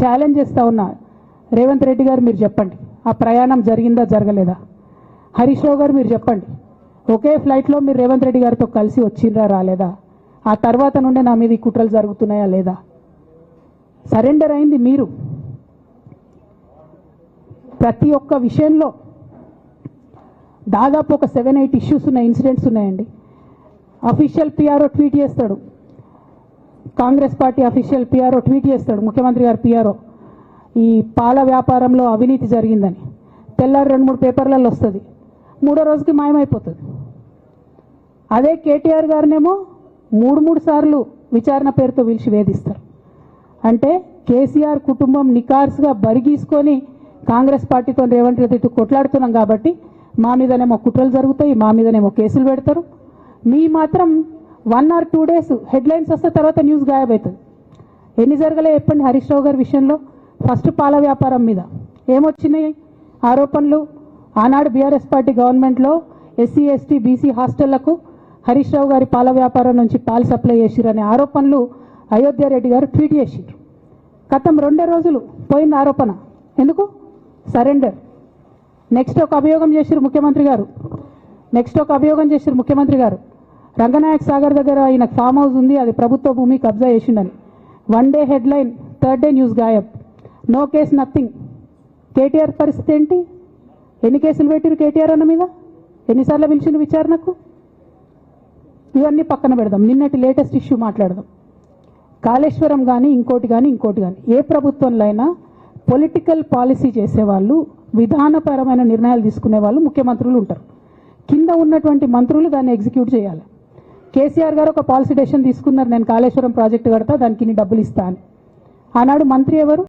Challenge చేస్తా ఉన్నా, రేవంత్ రెడ్డి గారు మీరు చెప్పండి, ఆ ప్రయాణం జరిగిందా జరగలేదా? హరీష్ రావు గారు మీరు చెప్పండి, ఒకే ఫ్లైట్లో మీరు రేవంత్ రెడ్డి గారితో కలిసి వచ్చిండ్రా రాలేదా? ఆ తర్వాత నుండే నా మీద ఈ కుట్రలు జరుగుతున్నాయా లేదా? సరెండర్ అయింది మీరు. ప్రతి ఒక్క విషయంలో దాదాపు ఒక 7-8 ఇష్యూస్ ఉన్నాయి, ఇన్సిడెంట్స్ ఉన్నాయండి. అఫీషియల్ పిఆర్ఓ ట్వీట్ చేస్తాడు, Congress party official PRO tweet చేస్తాడు, ముఖ్యమంత్రి గారు పిఆర్ఓ, ఈ పాల వ్యాపారంలో అవినీతి జరిగిందని. తెల్లారి 2-3 పేపర్లలో వస్తుంది, 3వ రోజుకి మాయమైపోతుంది. అదే కేటీఆర్ గారినేమో 3 సార్లు విచారణ పేరుతో పిలిచి వేధిస్తారు. అంటే కేసీఆర్ కుటుంబం నికార్స్గా బరిగీసుకొని కాంగ్రెస్ పార్టీతో రేవంత్ రెడ్డితో కొట్లాడుతున్నాం కాబట్టి మా మీదనేమో కుట్రలు జరుగుతాయి, మా మీదనేమో కేసులు పెడతారు. మీ మాత్రం 1 or 2 days హెడ్లైన్స్ వస్తే తర్వాత న్యూస్ గాయబవుతుంది. ఎన్ని జరగలే చెప్పండి హరీష్ రావు గారి విషయంలో? ఫస్ట్ పాల వ్యాపారం మీద ఏమొచ్చినాయి ఆరోపణలు? ఆనాడు బీఆర్ఎస్ పార్టీ గవర్నమెంట్లో SC ST BC హాస్టళ్లకు Harish Rao గారి పాల వ్యాపారం నుంచి పాలు సప్లై చేసిరనే ఆరోపణలు అయోధ్య రెడ్డి గారు ట్వీట్ చేసిరు. గతం 2 రోజులు పోయింది ఆరోపణ. ఎందుకు? సరెండర్. నెక్స్ట్ ఒక అభియోగం చేసిరు ముఖ్యమంత్రి గారు, రంగనాయక్ సాగర్ దగ్గర ఆయన ఫామ్ హౌస్ ఉంది, అది ప్రభుత్వ భూమి, కబ్జా చేసిండని. 1 day headline, 3rd day news గాయబ్. No case, nothing. కేటీఆర్ పరిస్థితి ఏంటి? ఎన్ని కేసులు పెట్టిరు కేటీఆర్ అన్న మీద? ఎన్నిసార్లు పిలిచిండు విచారణకు? ఇవన్నీ పక్కన పెడదాం, నిన్నటి లేటెస్ట్ ఇష్యూ మాట్లాడదాం. కాళేశ్వరం కానీ ఇంకోటి కానీ ఏ ప్రభుత్వంలో అయినా పొలిటికల్ పాలసీ చేసేవాళ్ళు, విధానపరమైన నిర్ణయాలు తీసుకునే వాళ్ళు ముఖ్యమంత్రులు ఉంటారు. కింద ఉన్నటువంటి మంత్రులు దాన్ని ఎగ్జిక్యూట్ చేయాలి. కేసీఆర్ గారు ఒక పాలసీ డెసిషన్ తీసుకున్నారు, నేను కాళేశ్వరం ప్రాజెక్టు కడతా, దానికి ఇన్ని డబ్బులు ఇస్తా అని. ఆనాడు మంత్రి ఎవరు?